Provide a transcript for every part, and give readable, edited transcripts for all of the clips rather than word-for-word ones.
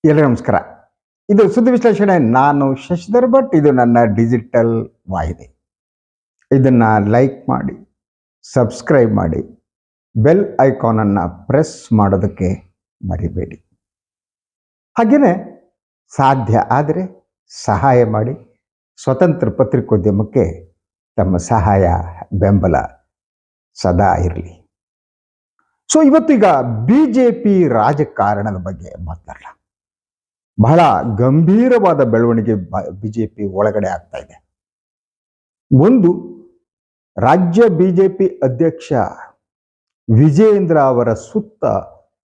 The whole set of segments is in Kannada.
ಎಲ್ಲರಿಗೂ ನಮಸ್ಕಾರ. ಇದು ಸುದ್ದಿ ವಿಶ್ಲೇಷಣೆ. ನಾನು ಶಶಿಧರ್ ಭಟ್. ಇದು ನನ್ನ ಡಿಜಿಟಲ್ ವಾಹಿನಿ. ಇದನ್ನ ಲೈಕ್ ಮಾಡಿ, ಸಬ್ಸ್ಕ್ರೈಬ್ ಮಾಡಿ, ಬೆಲ್ ಐಕಾನ್ ಅನ್ನ ಪ್ರೆಸ್ ಮಾಡೋದಕ್ಕೆ ಮರಿಬೇಡಿ. ಹಾಗೆಯೇ ಸಾಧ್ಯ ಆದರೆ ಸಹಾಯ ಮಾಡಿ. ಸ್ವತಂತ್ರ ಪತ್ರಿಕೋದ್ಯಮಕ್ಕೆ ತಮ್ಮ ಸಹಾಯ ಬೆಂಬಲ ಸದಾ ಇರಲಿ. ಸೊ ಇವತ್ತೀಗ BJP ರಾಜಕಾರಣದ ಬಗ್ಗೆ ಮಾತನಾಡೋಣ. ಬಹಳ ಗಂಭೀರವಾದ ಬೆಳವಣಿಗೆ BJP ಒಳಗಡೆ ಆಗ್ತಾ ಇದೆ. ಒಂದು, ರಾಜ್ಯ BJP ಅಧ್ಯಕ್ಷ ವಿಜಯೇಂದ್ರ ಅವರ ಸುತ್ತ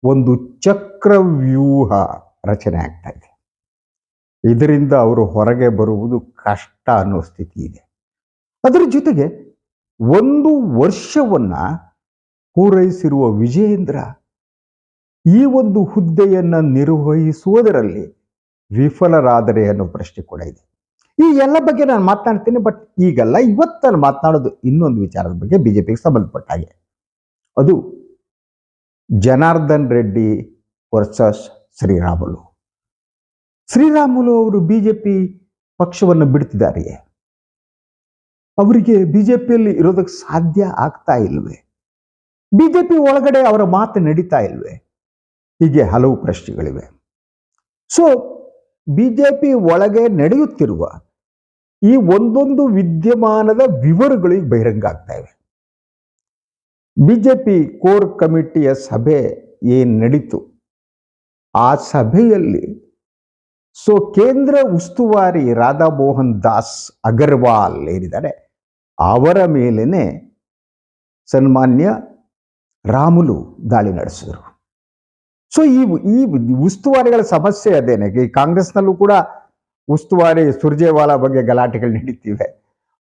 ಒಂದು ಚಕ್ರವ್ಯೂಹ ರಚನೆ ಆಗ್ತಾ ಇದೆ. ಇದರಿಂದ ಅವರು ಹೊರಗೆ ಬರುವುದು ಕಷ್ಟ ಅನ್ನೋ ಸ್ಥಿತಿ ಇದೆ. ಅದರ ಜೊತೆಗೆ 1 ವರ್ಷವನ್ನ ಪೂರೈಸಿರುವ ವಿಜಯೇಂದ್ರ ಈ ಒಂದು ಹುದ್ದೆಯನ್ನ ನಿರ್ವಹಿಸುವುದರಲ್ಲಿ ವಿಫಲರಾದರೆ ಅನ್ನೋ ಪ್ರಶ್ನೆ ಕೂಡ ಇದೆ. ಈ ಎಲ್ಲ ಬಗ್ಗೆ ನಾನು ಮಾತನಾಡ್ತೀನಿ. ಬಟ್ ಈಗಲ್ಲ, ಇವತ್ತು ನಾನು ಮಾತನಾಡೋದು ಇನ್ನೊಂದು ವಿಚಾರದ ಬಗ್ಗೆ, BJPಗೆ ಸಂಬಂಧಪಟ್ಟ ಹಾಗೆ. ಅದು ಜನಾರ್ದನ್ ರೆಡ್ಡಿ ವರ್ಸಸ್ ಶ್ರೀರಾಮುಲು. ಶ್ರೀರಾಮುಲು ಅವರು BJP ಪಕ್ಷವನ್ನು ಬಿಡ್ತಿದ್ದಾರೆಯೇ? ಅವರಿಗೆ BJPಯಲ್ಲಿ ಇರೋದಕ್ಕೆ ಸಾಧ್ಯ ಆಗ್ತಾ ಇಲ್ವೇ? BJP ಒಳಗಡೆ ಅವರ ಮಾತು ನಡೀತಾ ಇಲ್ವೇ? ಹೀಗೆ ಹಲವು ಪ್ರಶ್ನೆಗಳಿವೆ. ಸೊ BJP ಒಳಗೆ ನಡೆಯುತ್ತಿರುವ ಈ ಒಂದೊಂದು ವಿದ್ಯಮಾನದ ವಿವರಗಳು ಬಹಿರಂಗ ಆಗ್ತಾ ಇವೆ. BJP ಕೋರ್ ಕಮಿಟಿಯ ಸಭೆ ಏನು ನಡೀತು, ಆ ಸಭೆಯಲ್ಲಿ ಕೇಂದ್ರ ಉಸ್ತುವಾರಿ ರಾಧಾ ಮೋಹನ್ ದಾಸ್ ಅಗರ್ವಾಲ್ ಏನಿದ್ದಾರೆ, ಅವರ ಮೇಲೇನೆ ಸನ್ಮಾನ್ಯ ರಾಮುಲು ದಾಳಿ ನಡೆಸಿದರು. ಸೊ ಈ ಉಸ್ತುವಾರಿಗಳ ಸಮಸ್ಯೆ ಅದೇನೆ. ಈ ಕಾಂಗ್ರೆಸ್ನಲ್ಲೂ ಕೂಡ ಉಸ್ತುವಾರಿ ಸುರ್ಜೇವಾಲಾ ಬಗ್ಗೆ ಗಲಾಟೆಗಳು ನಡೀತಿವೆ,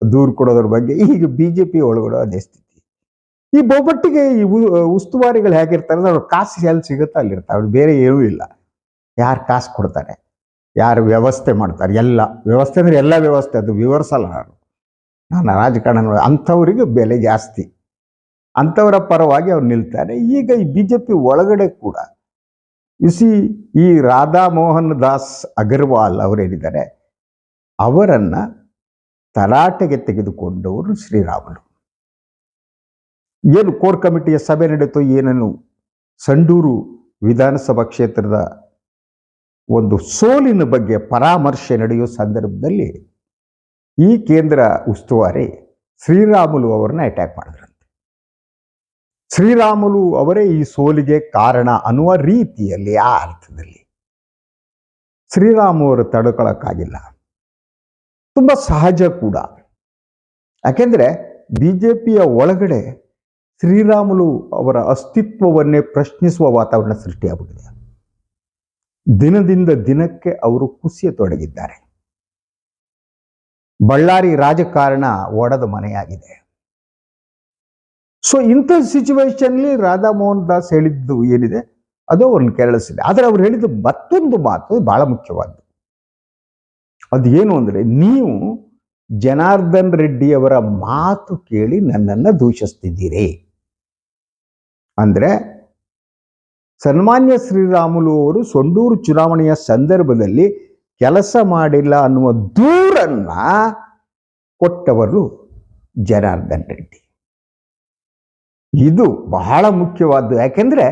ದೂರು ಕೊಡೋದ್ರ ಬಗ್ಗೆ. ಈಗ BJP ಒಳಗಡೆ ಅದೇ ಸ್ಥಿತಿ. ಈ ಬೋಬಟ್ಟಿಗೆ ಈ ಉಸ್ತುವಾರಿಗಳು ಹೇಗಿರ್ತಾರೆ ಅಂದ್ರೆ, ಅವ್ರ ಕಾಸು ಎಲ್ಲಿ ಸಿಗುತ್ತೋ ಅಲ್ಲಿರ್ತಾರೆ. ಅವ್ರು ಬೇರೆ ಏನೂ ಇಲ್ಲ. ಯಾರು ಕಾಸು ಕೊಡ್ತಾರೆ, ಯಾರು ವ್ಯವಸ್ಥೆ ಮಾಡ್ತಾರೆ, ಎಲ್ಲ ವ್ಯವಸ್ಥೆ ಅಂದ್ರೆ ಎಲ್ಲ ವ್ಯವಸ್ಥೆ, ಅದು ವಿವರಿಸಲ್ಲ ನಾನು ರಾಜಕಾರಣ. ಅಂಥವ್ರಿಗೆ ಬೆಲೆ ಜಾಸ್ತಿ, ಅಂಥವರ ಪರವಾಗಿ ಅವ್ರು ನಿಲ್ತಾರೆ. ಈಗ ಈ BJP ಒಳಗಡೆ ಕೂಡ ಈ ರಾಧಾ ಮೋಹನ್ ದಾಸ್ ಅಗರ್ವಾಲ್ ಅವರೇನಿದ್ದಾರೆ, ಅವರನ್ನ ತರಾಟೆಗೆ ತೆಗೆದುಕೊಂಡವರು ಶ್ರೀರಾಮುಲು. ಏನು ಕೋರ್ ಕಮಿಟಿಯ ಸಭೆ ನಡೆಯಿತು, ಏನನ್ನು ಸಂಡೂರು ವಿಧಾನಸಭಾ ಕ್ಷೇತ್ರದ ಒಂದು ಸೋಲಿನ ಬಗ್ಗೆ ಪರಾಮರ್ಶೆ ನಡೆಯುವ ಸಂದರ್ಭದಲ್ಲಿ ಈ ಕೇಂದ್ರ ಉಸ್ತುವಾರಿ ಶ್ರೀರಾಮುಲು ಅವರನ್ನ ಅಟ್ಯಾಕ್ ಮಾಡಿದ್ರಂತೆ. ಶ್ರೀರಾಮುಲು ಅವರೇ ಈ ಸೋಲಿಗೆ ಕಾರಣ ಅನ್ನುವ ರೀತಿಯಲ್ಲಿ, ಆ ಅರ್ಥದಲ್ಲಿ ಶ್ರೀರಾಮು ಅವರು ತಡ್ಕೊಳ್ಳೋಕ್ಕಾಗಿಲ್ಲ. ತುಂಬಾ ಸಹಜ ಕೂಡ. ಯಾಕೆಂದ್ರೆ BJPಯ ಒಳಗಡೆ ಶ್ರೀರಾಮುಲು ಅವರ ಅಸ್ತಿತ್ವವನ್ನೇ ಪ್ರಶ್ನಿಸುವ ವಾತಾವರಣ ಸೃಷ್ಟಿಯಾಗಿದೆ. ದಿನದಿಂದ ದಿನಕ್ಕೆ ಅವರು ಕುಸಿಯತೊಡಗಿದ್ದಾರೆ. ಬಳ್ಳಾರಿ ರಾಜಕಾರಣ ಒಡೆದ ಮನೆಯಾಗಿದೆ. ಸೊ ಇಂಥ ಸಿಚುವೇಶನ್ಲಿ ರಾಧಾ ಮೋಹನ್ ದಾಸ್ ಹೇಳಿದ್ದು ಏನಿದೆ ಅದು ಅವ್ರನ್ನ ಕೆರಳಿಸಿದೆ. ಆದರೆ ಅವ್ರು ಹೇಳಿದ್ದು ಮತ್ತೊಂದು ಮಾತು ಬಹಳ ಮುಖ್ಯವಾದ್ದು. ಅದು ಏನು ಅಂದ್ರೆ, ನೀವು ಜನಾರ್ದನ್ ರೆಡ್ಡಿ ಅವರ ಮಾತು ಕೇಳಿ ನನ್ನನ್ನು ದೂಷಿಸ್ತಿದ್ದೀರಿ ಅಂದ್ರೆ, ಸನ್ಮಾನ್ಯ ಶ್ರೀರಾಮುಲು ಅವರು ಸೊಂಡೂರು ಚುನಾವಣೆಯ ಸಂದರ್ಭದಲ್ಲಿ ಕೆಲಸ ಮಾಡಿಲ್ಲ ಅನ್ನುವ ದೂರನ್ನ ಕೊಟ್ಟವರು ಜನಾರ್ದನ್ ರೆಡ್ಡಿ. ಇದು ಬಹಳ ಮುಖ್ಯವಾದ್ದು. ಯಾಕೆಂದ್ರೆ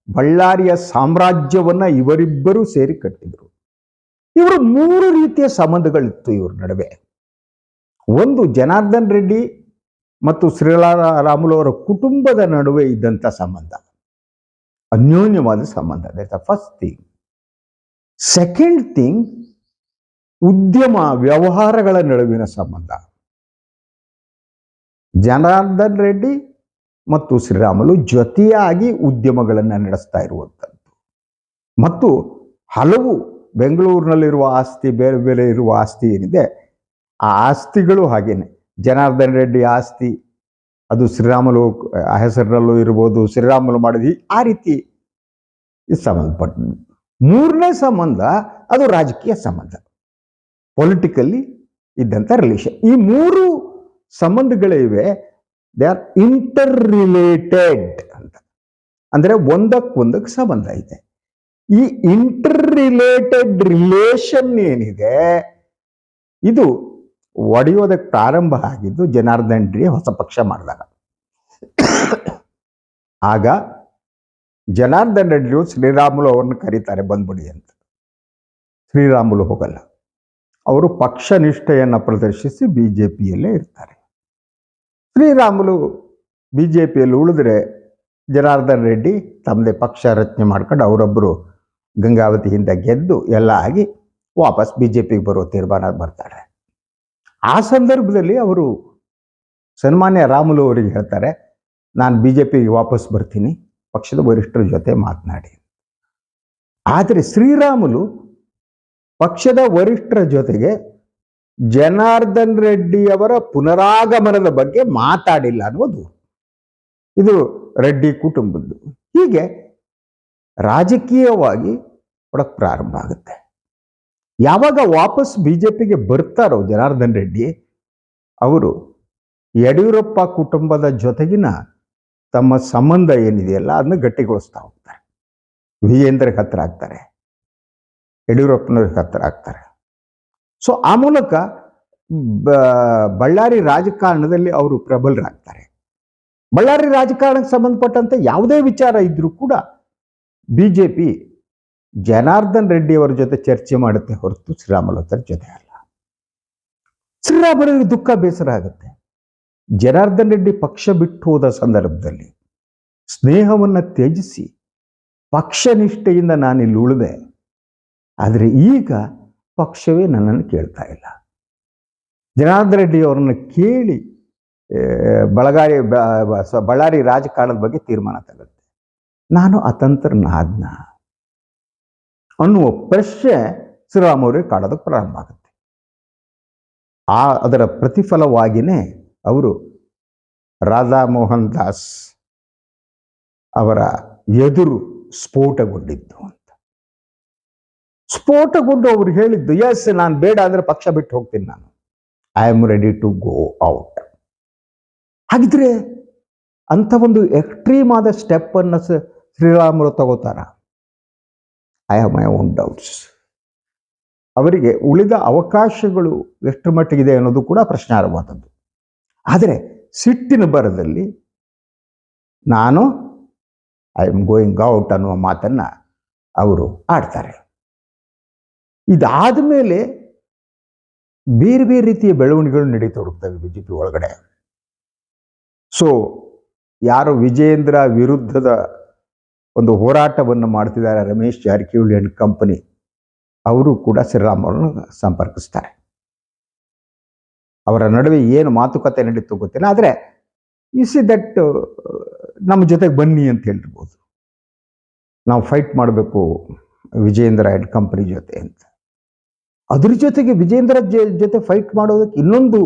ಬಳ್ಳಾರಿಯ ಸಾಮ್ರಾಜ್ಯವನ್ನ ಇವರಿಬ್ಬರು ಸೇರಿ ಕಟ್ಟಿದ್ರು. ಇವರು 3 ರೀತಿಯ ಸಂಬಂಧಗಳಿತ್ತು ಇವ್ರ ನಡುವೆ. ಒಂದು, ಜನಾರ್ದನ್ ರೆಡ್ಡಿ ಮತ್ತು ಶ್ರೀರಾಮುಲು ಅವರ ಕುಟುಂಬದ ನಡುವೆ ಇದ್ದಂಥ ಸಂಬಂಧ, ಅನ್ಯೋನ್ಯವಾದ ಸಂಬಂಧ. That's the first thing. Second thing, ಉದ್ಯಮ ವ್ಯವಹಾರಗಳ ನಡುವಿನ ಸಂಬಂಧ. ಜನಾರ್ದನ್ ರೆಡ್ಡಿ ಮತ್ತು ಶ್ರೀರಾಮುಲು ಜೊತೆಯಾಗಿ ಉದ್ಯಮಗಳನ್ನು ನಡೆಸ್ತಾ ಇರುವಂಥದ್ದು. ಮತ್ತು ಹಲವು ಬೆಂಗಳೂರಿನಲ್ಲಿರುವ ಆಸ್ತಿ, ಬೇರೆ ಬೇರೆ ಇರುವ ಆಸ್ತಿ ಏನಿದೆ, ಆ ಆಸ್ತಿಗಳು ಹಾಗೇನೆ. ಜನಾರ್ದನ್ ರೆಡ್ಡಿ ಆಸ್ತಿ ಅದು ಶ್ರೀರಾಮುಲು ಹೆಸರಿನಲ್ಲೂ ಇರ್ಬೋದು, ಶ್ರೀರಾಮುಲು ಮಾಡಿದ ಆ ರೀತಿ ಸಂಬಂಧಪಟ್ಟ. 3ನೇ ಸಂಬಂಧ ಅದು ರಾಜಕೀಯ ಸಂಬಂಧ, ಪೊಲಿಟಿಕಲಿ ಇದ್ದಂಥ ರಿಲೇಷನ್. ಈ 3 ಸಂಬಂಧಗಳಿವೆ. ದೇ ಆರ್ ಇಂಟರ್ ರಿಲೇಟೆಡ್ ಅಂತ. ಅಂದ್ರೆ ಒಂದಕ್ಕೊಂದಕ್ಕೆ ಸಂಬಂಧ ಇದೆ. ಈ ಇಂಟರ್ ರಿಲೇಟೆಡ್ ರಿಲೇಷನ್ ಏನಿದೆ ಇದು ಒಡೆಯೋದಕ್ಕೆ ಪ್ರಾರಂಭ ಆಗಿದ್ದು ಜನಾರ್ದನ್ ರೆಡ್ಡಿ ಹೊಸ ಪಕ್ಷ ಮಾಡಿದಾಗ. ಆಗ ಜನಾರ್ದನ್ ರೆಡ್ಡಿಯು ಶ್ರೀರಾಮುಲು ಅವ್ರನ್ನ ಕರೀತಾರೆ ಬಂದ್ಬಿಡಿ ಅಂತ. ಶ್ರೀರಾಮುಲು ಹೋಗಲ್ಲ. ಅವರು ಪಕ್ಷ ನಿಷ್ಠೆಯನ್ನು ಪ್ರದರ್ಶಿಸಿ ಬಿಜೆಪಿಯಲ್ಲೇ ಇರ್ತಾರೆ. ಶ್ರೀರಾಮುಲು ಬಿಜೆಪಿಯಲ್ಲಿ ಉಳಿದ್ರೆ ಜನಾರ್ದನ್ ರೆಡ್ಡಿ ತಮ್ಮದೇ ಪಕ್ಷ ರಚನೆ ಮಾಡ್ಕೊಂಡು ಅವರೊಬ್ಬರು ಗಂಗಾವತಿಯಿಂದ ಗೆದ್ದು ಎಲ್ಲ ಆಗಿ ವಾಪಸ್ ಬಿಜೆಪಿಗೆ ಬರೋ ತೀರ್ಮಾನ ಬರ್ತಾರೆ. ಆ ಸಂದರ್ಭದಲ್ಲಿ ಅವರು ಸನ್ಮಾನ್ಯ ರಾಮುಲು ಅವರಿಗೆ ಹೇಳ್ತಾರೆ, ನಾನು ಬಿಜೆಪಿಗೆ ವಾಪಸ್ ಬರ್ತೀನಿ, ಪಕ್ಷದ ವರಿಷ್ಠರ ಜೊತೆ ಮಾತನಾಡಿ. ಆದರೆ ಶ್ರೀರಾಮುಲು ಪಕ್ಷದ ವರಿಷ್ಠರ ಜೊತೆಗೆ ಜನಾರ್ದನ್ ರೆಡ್ಡಿಯವರ ಪುನರಾಗಮನದ ಬಗ್ಗೆ ಮಾತಾಡಿಲ್ಲ ಅನ್ನೋದು ಇದು ರೆಡ್ಡಿ ಕುಟುಂಬದ್ದು. ಹೀಗೆ ರಾಜಕೀಯವಾಗಿ ಹೊಡಕ್ ಪ್ರಾರಂಭ ಆಗುತ್ತೆ. ಯಾವಾಗ ವಾಪಸ್ ಬಿಜೆಪಿಗೆ ಬರ್ತಾರೋ ಜನಾರ್ದನ್ ರೆಡ್ಡಿ ಅವರು ಯಡಿಯೂರಪ್ಪ ಕುಟುಂಬದ ಜೊತೆಗಿನ ತಮ್ಮ ಸಂಬಂಧ ಏನಿದೆಯಲ್ಲ ಅದನ್ನ ಗಟ್ಟಿಗೊಳಿಸ್ತಾ ಹೋಗ್ತಾರೆ. ವಿಜೇಂದ್ರಗೆ ಹತ್ರ ಆಗ್ತಾರೆ, ಯಡಿಯೂರಪ್ಪನವ್ರಿಗೆ ಹತ್ರ ಆಗ್ತಾರೆ. ಸೊ ಆ ಮೂಲಕ ಬಳ್ಳಾರಿ ರಾಜಕಾರಣದಲ್ಲಿ ಅವರು ಪ್ರಬಲರಾಗ್ತಾರೆ. ಬಳ್ಳಾರಿ ರಾಜಕಾರಣಕ್ಕೆ ಸಂಬಂಧಪಟ್ಟಂತೆ ಯಾವುದೇ ವಿಚಾರ ಇದ್ರೂ ಕೂಡ ಬಿಜೆಪಿ ಜನಾರ್ದನ್ ರೆಡ್ಡಿ ಅವರ ಜೊತೆ ಚರ್ಚೆ ಮಾಡುತ್ತೆ ಹೊರತು ಶ್ರೀರಾಮುಲು ಜೊತೆ ಅಲ್ಲ. ಶ್ರೀರಾಮುಲುವಿಗೆ ದುಃಖ ಬೇಸರ ಆಗುತ್ತೆ. ಜನಾರ್ದನ್ ರೆಡ್ಡಿ ಪಕ್ಷ ಬಿಟ್ಟು ಹೋದ ಸಂದರ್ಭದಲ್ಲಿ ಸ್ನೇಹವನ್ನು ತ್ಯಜಿಸಿ ಪಕ್ಷ ನಿಷ್ಠೆಯಿಂದ ನಾನಿಲ್ಲಿ ಉಳಿದೆ. ಆದರೆ ಈಗ ಪಕ್ಷವೇ ನನ್ನನ್ನು ಕೇಳ್ತಾ ಇಲ್ಲ. ಜನಾರ್ದನ್ ರೆಡ್ಡಿ ಅವರನ್ನು ಕೇಳಿ ಬಳ್ಳಾರಿ ರಾಜಕಾರಣದ ಬಗ್ಗೆ ತೀರ್ಮಾನ ತಗುತ್ತೆ. ನಾನು ಅತಂತ್ರನಾದ್ನ ಅನ್ನುವ ಪ್ರಶ್ನೆ ಶ್ರೀರಾಮುಲುವಿಗೆ ಕಾಡೋದಕ್ಕೆ ಪ್ರಾರಂಭ ಆಗುತ್ತೆ. ಅದರ ಪ್ರತಿಫಲವಾಗಿಯೇ ಅವರು ರಾಧಾ ಮೋಹನ್ ದಾಸ್ ಅವರ ಎದುರು ಸ್ಫೋಟಗೊಂಡಿದ್ದು ಅಂತ. ಸ್ಫೋಟಗೊಂಡು ಅವರು ಹೇಳಿದ್ದು, ಎಸ್ ನಾನು ಬೇಡ ಅಂದ್ರೆ ಪಕ್ಷ ಬಿಟ್ಟು ಹೋಗ್ತೀನಿ, ನಾನು I am ready to go out. ಹಾಗಿದ್ರೆ ಅಂಥ ಒಂದು ಎಕ್ಸ್ಟ್ರೀಮ್ ಆದ ಸ್ಟೆಪ್ ಅನ್ನು ಶ್ರೀರಾಮುಲು ತಗೋತಾರ? I have my own doubts. ಅವರಿಗೆ ಉಳಿದ ಅವಕಾಶಗಳು ಎಷ್ಟು ಮಟ್ಟಿಗಿದೆ ಅನ್ನೋದು ಕೂಡ ಪ್ರಶ್ನಾರ್ಹವಾದದ್ದು. ಆದರೆ ಸಿಟ್ಟಿನ ಬರದಲ್ಲಿ ನಾನು ಐ ಆಮ್ ಗೋಯಿಂಗ್ ಔಟ್ ಅನ್ನುವ ಮಾತನ್ನು ಅವರು ಆಡ್ತಾರೆ. ಇದಾದ ಮೇಲೆ ಬೇರೆ ಬೇರೆ ರೀತಿಯ ಬೆಳವಣಿಗೆಗಳು ನಡೀತೊಡಗ್ತವೆ ಬಿಜೆಪಿ ಒಳಗಡೆ. ಸೊ ಯಾರು ವಿಜಯೇಂದ್ರ ವಿರುದ್ಧದ ಒಂದು ಹೋರಾಟವನ್ನು ಮಾಡ್ತಿದ್ದಾರೆ ರಮೇಶ್ ಜಾರಕಿಹೊಳಿ ಅಂಡ್ ಕಂಪನಿ, ಅವರು ಕೂಡ ಶ್ರೀರಾಮುಲುವನ್ನು ಸಂಪರ್ಕಿಸ್ತಾರೆ. ಅವರ ನಡುವೆ ಏನು ಮಾತುಕತೆ ನಡೀತು ಗೊತ್ತಿಲ್ಲ, ಆದರೆ ಯು ಸಿ ದಟ್ ನಮ್ಮ ಜೊತೆಗೆ ಬನ್ನಿ ಅಂತ ಹೇಳಿರ್ಬೋದು, ನಾವು ಫೈಟ್ ಮಾಡಬೇಕು ವಿಜಯೇಂದ್ರ ಅಂಡ್ ಕಂಪನಿ ಜೊತೆ ಅಂತ. ಅದ್ರ ಜೊತೆಗೆ ವಿಜಯೇಂದ್ರ ಜೊತೆ ಫೈಟ್ ಮಾಡೋದಕ್ಕೆ ಇನ್ನೊಂದು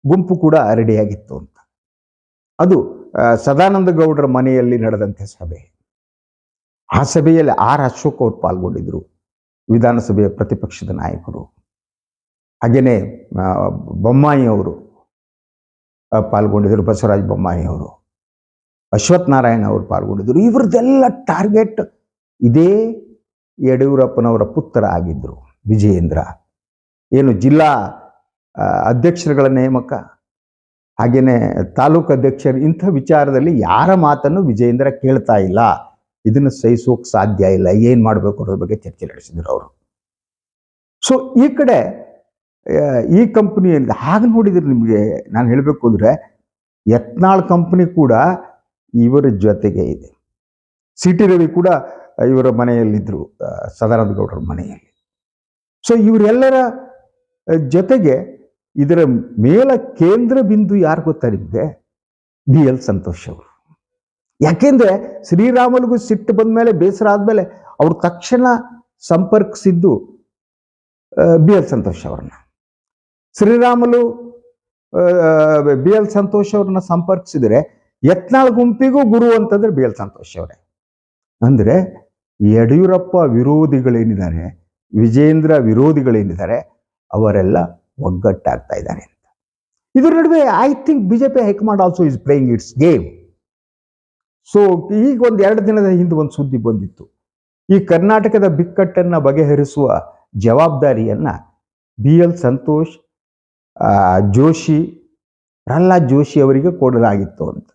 ಗುಂಪು ಕೂಡ ರೆಡಿಯಾಗಿತ್ತು ಅಂತ. ಅದು ಸದಾನಂದ ಗೌಡರ ಮನೆಯಲ್ಲಿ ನಡೆದಂತೆ ಸಭೆ. ಆ ಸಭೆಯಲ್ಲಿ ಆರ್ ಅಶೋಕ್ ಅವರು ಪಾಲ್ಗೊಂಡಿದ್ರು, ವಿಧಾನಸಭೆಯ ಪ್ರತಿಪಕ್ಷದ ನಾಯಕರು. ಹಾಗೆಯೇ ಬೊಮ್ಮಾಯಿ ಅವರು ಪಾಲ್ಗೊಂಡಿದ್ದರು, ಬಸವರಾಜ ಬೊಮ್ಮಾಯಿ ಅವರು, ಅಶ್ವಥ್ ನಾರಾಯಣ ಅವರು ಪಾಲ್ಗೊಂಡಿದ್ದರು. ಇವ್ರದ್ದೆಲ್ಲ ಟಾರ್ಗೆಟ್ ಇದೇ ಯಡಿಯೂರಪ್ಪನವರ ಪುತ್ರ ಆಗಿದ್ದರು ವಿಜಯೇಂದ್ರ. ಏನು ಜಿಲ್ಲಾ ಅಧ್ಯಕ್ಷರುಗಳ ನೇಮಕ, ಹಾಗೆಯೇ ತಾಲೂಕು ಅಧ್ಯಕ್ಷರು, ಇಂಥ ವಿಚಾರದಲ್ಲಿ ಯಾರ ಮಾತನ್ನು ವಿಜಯೇಂದ್ರ ಕೇಳ್ತಾ ಇಲ್ಲ. ಇದನ್ನು ಸಹಿಸೋಕೆ ಸಾಧ್ಯ ಇಲ್ಲ, ಏನು ಮಾಡಬೇಕು ಅನ್ನೋದ್ರ ಬಗ್ಗೆ ಚರ್ಚೆ ನಡೆಸಿದ್ರು ಅವರು. ಸೊ ಈ ಕಡೆ ಈ ಕಂಪ್ನಿಯಲ್ಲಿ ಹಾಗೆ ನೋಡಿದ್ರೆ ನಿಮಗೆ ನಾನು ಹೇಳಬೇಕು ಅಂದರೆ ಯತ್ನಾಳ್ ಕಂಪ್ನಿ ಕೂಡ ಇವರ ಜೊತೆಗೆ ಇದೆ. ಸಿ ಟಿ ರವಿ ಕೂಡ ಇವರ ಮನೆಯಲ್ಲಿದ್ದರು, ಸದಾನಂದ ಗೌಡರ ಮನೆಯಲ್ಲಿ. ಸೊ ಇವರೆಲ್ಲರ ಜೊತೆಗೆ ಇದರ ಮೇಲ ಕೇಂದ್ರ ಬಿಂದು ಯಾರು ಗೊತ್ತಾ ನಿಮಗೆ? ಬಿ ಎಲ್ ಸಂತೋಷ್ ಅವರು. ಯಾಕೆಂದ್ರೆ ಶ್ರೀರಾಮುಲುಗೂ ಸಿಟ್ಟು ಬಂದ ಮೇಲೆ, ಬೇಸರ ಆದ್ಮೇಲೆ ಅವರು ತಕ್ಷಣ ಸಂಪರ್ಕಿಸಿದ್ದು ಬಿ ಎಲ್ ಸಂತೋಷ್ ಅವ್ರನ್ನ. ಶ್ರೀರಾಮುಲು ಬಿ ಎಲ್ ಸಂತೋಷ್ ಅವ್ರನ್ನ ಸಂಪರ್ಕಿಸಿದರೆ ಯತ್ನಾಳ್ ಗುಂಪಿಗೂ ಗುರು ಅಂತಂದ್ರೆ ಬಿ ಎಲ್ ಸಂತೋಷ್ ಅವರೇ. ಅಂದ್ರೆ ಯಡಿಯೂರಪ್ಪ ವಿರೋಧಿಗಳೇನಿದ್ದಾರೆ, ವಿಜೇಂದ್ರ ವಿರೋಧಿಗಳೇನಿದ್ದಾರೆ, ಅವರೆಲ್ಲ ಒಗ್ಗಟ್ಟಾಗ್ತಾ ಇದ್ದಾರೆ ಅಂತ. ಇದರ ನಡುವೆ I think BJP high command also is playing it's game. So ಈಗ ಒಂದು 2 ದಿನದ ಹಿಂದೆ ಒಂದು ಸುದ್ದಿ ಬಂದಿತ್ತು. ಈ ಕರ್ನಾಟಕದ ಬಿಕ್ಕಟ್ಟನ್ನು ಬಗೆಹರಿಸುವ ಜವಾಬ್ದಾರಿಯನ್ನು BL ಸಂತೋಷ್, ಜೋಶಿ, ಪ್ರಹ್ಲಾದ್ ಜೋಶಿ ಅವರಿಗೆ ಕೊಡಲಾಗಿತ್ತು ಅಂತ.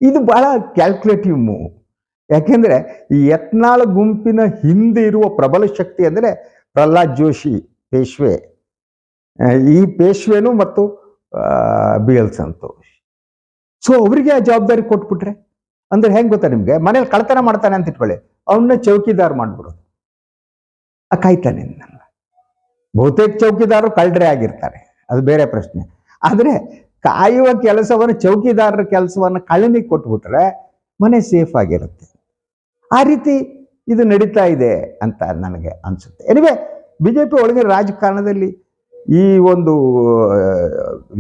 ಇದು ಬಹಳ ಕ್ಯಾಲ್ಕುಲೇಟಿವ್ ಮೂವ್. ಯಾಕೆಂದರೆ ಈ ಯತ್ನಾಳ್ ಗುಂಪಿನ ಹಿಂದೆ ಇರುವ ಪ್ರಬಲ ಶಕ್ತಿ ಅಂದರೆ ಪ್ರಹ್ಲಾದ್ ಜೋಶಿ ಪೇಶ್ವೆ, ಈ ಪೇಶ್ವೆನು ಮತ್ತು BL ಸಂತೋಷ್. ಸೊ ಅವರಿಗೆ ಆ ಜವಾಬ್ದಾರಿ ಕೊಟ್ಬಿಟ್ರೆ ಅಂದ್ರೆ ಹೆಂಗೆ ಗೊತ್ತಾ ನಿಮಗೆ, ಮನೇಲಿ ಕಳ್ತನ ಮಾಡ್ತಾನೆ ಅಂತ ಇಟ್ಕೊಳ್ಳಿ, ಅವನ್ನ ಚೌಕಿದಾರ್ ಮಾಡ್ಬಿಡೋದು, ಕಾಯ್ತಾನೆ. ಬಹುತೇಕ ಚೌಕಿದಾರರು ಕಳ್ಳರೇ ಆಗಿರ್ತಾರೆ, ಅದು ಬೇರೆ ಪ್ರಶ್ನೆ. ಆದರೆ ಕಾಯುವ ಕೆಲಸವನ್ನು, ಚೌಕಿದಾರರ ಕೆಲಸವನ್ನು ಕಳ್ಳನಿಗೆ ಕೊಟ್ಬಿಟ್ರೆ ಮನೆ ಸೇಫ್ ಆಗಿರುತ್ತೆ. ಆ ರೀತಿ ಇದು ನಡೀತಾ ಇದೆ ಅಂತ ನನಗೆ ಅನ್ಸುತ್ತೆ. ಎನಿವೆ, BJP ಒಳಗೆ ರಾಜಕಾರಣದಲ್ಲಿ ಈ ಒಂದು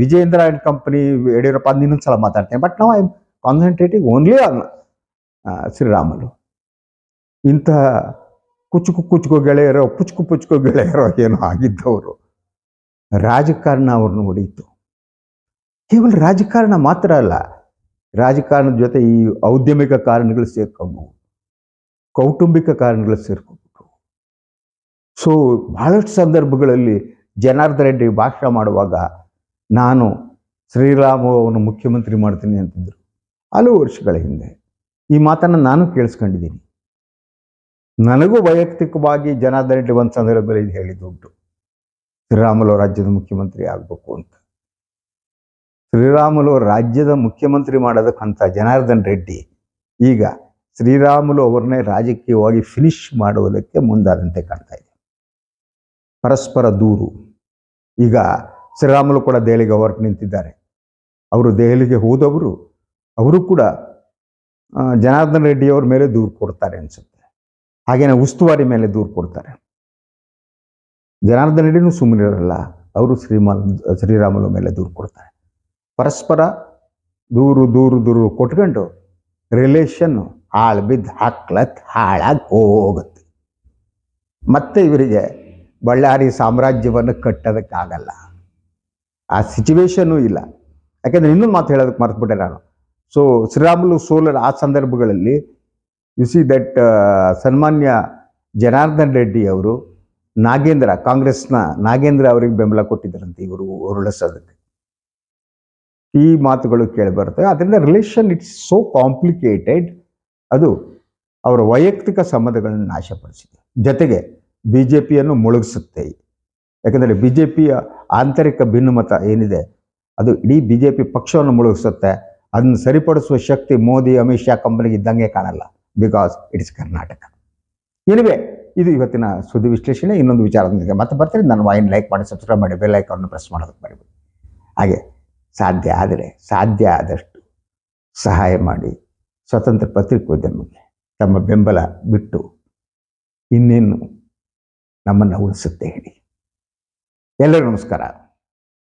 ವಿಜಯೇಂದ್ರ ಅಂಡ್ ಕಂಪನಿ, ಯಡಿಯೂರಪ್ಪ, ಇನ್ನೊಂದು ಸಲ ಮಾತಾಡ್ತೇನೆ, ಬಟ್ ನಾವು I am concentrating only on Sriramulu. ಇಂತಹ ಕುಚುಕು ಗೆಳೆಯರೋ, ಪುಚ್ಕು ಗೆಳೆಯರೋ ಏನೋ ಆಗಿದ್ದವರು ರಾಜಕಾರಣ ಅವ್ರನ್ನ ಹೊಡೀತು. ಕೇವಲ ರಾಜಕಾರಣ ಮಾತ್ರ ಅಲ್ಲ, ರಾಜಕಾರಣದ ಜೊತೆ ಈ ಔದ್ಯಮಿಕ ಕಾರಣಗಳು ಸೇರ್ಕೊಂಡು, ಕೌಟುಂಬಿಕ ಕಾರಣಗಳು ಸೇರ್ಕೊಂಡ್ಬಿಟ್ಟು. ಸೊ ಬಹಳಷ್ಟು ಸಂದರ್ಭಗಳಲ್ಲಿ ಜನಾರ್ದನ್ ರೆಡ್ಡಿ ಭಾಷಣ ಮಾಡುವಾಗ ನಾನು ಶ್ರೀರಾಮುಲುವನ್ನು ಮುಖ್ಯಮಂತ್ರಿ ಮಾಡ್ತೀನಿ ಅಂತಿದ್ರು ಹಲವು ವರ್ಷಗಳ ಹಿಂದೆ. ಈ ಮಾತನ್ನು ನಾನು ಕೇಳಿಸ್ಕೊಂಡಿದ್ದೀನಿ. ನನಗೂ ವೈಯಕ್ತಿಕವಾಗಿ ಜನಾರ್ದನ್ ರೆಡ್ಡಿ ಒಂದು ಸಂದರ್ಭದಲ್ಲಿ ಇದು ಹೇಳಿದ್ದುಂಟು, ಶ್ರೀರಾಮುಲು ರಾಜ್ಯದ ಮುಖ್ಯಮಂತ್ರಿ ಆಗಬೇಕು ಅಂತ. ಶ್ರೀರಾಮುಲು ರಾಜ್ಯದ ಮುಖ್ಯಮಂತ್ರಿ ಮಾಡೋದಕ್ಕಂತ ಜನಾರ್ದನ್ ರೆಡ್ಡಿ ಈಗ ಶ್ರೀರಾಮುಲು ಅವರನ್ನೇ ರಾಜಕೀಯವಾಗಿ ಫಿನಿಶ್ ಮಾಡುವುದಕ್ಕೆ ಮುಂದಾದಂತೆ ಕಾಣ್ತಾ ಇದೆ. ಪರಸ್ಪರ ದೂರು. ಈಗ ಶ್ರೀರಾಮುಲು ಕೂಡ ದೆಹಲಿಗೆ ಹೊರಟು ನಿಂತಿದ್ದಾರೆ. ಅವರು ದೆಹಲಿಗೆ ಹೋದವರು, ಅವರು ಕೂಡ ಜನಾರ್ದನ್ ರೆಡ್ಡಿ ಅವ್ರ ಮೇಲೆ ದೂರು ಕೊಡ್ತಾರೆ ಅನ್ಸುತ್ತೆ. ಹಾಗೇನೆ ಉಸ್ತುವಾರಿ ಮೇಲೆ ದೂರು ಕೊಡ್ತಾರೆ. ಜನಾರ್ದನ್ ರೆಡ್ಡಿನೂ ಸುಮ್ಮನಿರಲ್ಲ, ಅವರು ಶ್ರೀರಾಮುಲು ಮೇಲೆ ದೂರು ಕೊಡ್ತಾರೆ. ಪರಸ್ಪರ ದೂರು ಕೊಟ್ಕೊಂಡು ರಿಲೇಷನ್ ಹಾಳು ಬಿದ್ದು ಹಾಳಾಗಿ ಹೋಗುತ್ತೆ. ಮತ್ತೆ ಇವರಿಗೆ ಬಳ್ಳಾರಿ ಸಾಮ್ರಾಜ್ಯವನ್ನು ಕಟ್ಟೋದಕ್ಕಾಗಲ್ಲ, ಆ ಸಿಚುವೇಶನ್ನೂ ಇಲ್ಲ. ಯಾಕೆಂದರೆ ಇನ್ನೊಂದು ಮಾತು ಹೇಳೋದಕ್ಕೆ ಮರೆತುಬಿಟ್ಟೆ ನಾನು. ಸೊ ಶ್ರೀರಾಮುಲು ಸೋಲರ್ ಆ ಸಂದರ್ಭಗಳಲ್ಲಿ ಯು ಸಿ ದಟ್ ಸನ್ಮಾನ್ಯ ಜನಾರ್ದನ್ ರೆಡ್ಡಿ ಅವರು ಕಾಂಗ್ರೆಸ್ನ ನಾಗೇಂದ್ರ ಅವರಿಗೆ ಬೆಂಬಲ ಕೊಟ್ಟಿದ್ದರಂತೆ ಇವರು ಉರುಳಿಸೋದಕ್ಕೆ. ಈ ಮಾತುಗಳು ಕೇಳಿ ಬರ್ತವೆ. ಅದರಿಂದ ರಿಲೇಷನ್ ಇಟ್ಸ್ ಸೋ ಕಾಂಪ್ಲಿಕೇಟೆಡ್. ಅದು ಅವರ ವೈಯಕ್ತಿಕ ಸಂಬಂಧಗಳನ್ನು ನಾಶಪಡಿಸಿದೆ, ಜೊತೆಗೆ BJPಯನ್ನು ಮುಳುಗಿಸುತ್ತೆ. ಯಾಕೆಂದರೆ BJPಯ ಆಂತರಿಕ ಭಿನ್ನಮತ ಏನಿದೆ ಅದು ಇಡೀ BJP ಪಕ್ಷವನ್ನು ಮುಳುಗಿಸುತ್ತೆ. ಅದನ್ನು ಸರಿಪಡಿಸುವ ಶಕ್ತಿ ಮೋದಿ, ಅಮಿತ್ ಶಾ ಕಂಪನಿಗೆ ಇದ್ದಂಗೆ ಕಾಣಲ್ಲ, because it is Karnataka. Anyway, ಇದು ಇವತ್ತಿನ ಸುದ್ದಿ ವಿಶ್ಲೇಷಣೆ. ಇನ್ನೊಂದು ವಿಚಾರದೊಂದಿಗೆ ಮತ್ತೆ ಬರ್ತೀನಿ. ನನ್ನ ವಾಹಿನಿ ಲೈಕ್ ಮಾಡಿ, ಸಬ್ಸ್ಕ್ರೈಬ್ ಮಾಡಿ, ಬೆಲ್ ಐಕಾನ್ ಪ್ರೆಸ್ ಮಾಡೋದಕ್ಕೆ ಬರಬೇಡಿ. ಹಾಗೆ ಸಾಧ್ಯ ಆದಷ್ಟು ಸಹಾಯ ಮಾಡಿ. ಸ್ವತಂತ್ರ ಪತ್ರಿಕೋದ್ಯಮಿಗೆ ತಮ್ಮ ಬೆಂಬಲ ಬಿಟ್ಟು ಇನ್ನೇನು ನಮ್ಮನ್ನು ಉಳಿಸುತ್ತೆ ಹೇಳಿ. ಎಲ್ಲರಿಗೂ ನಮಸ್ಕಾರ.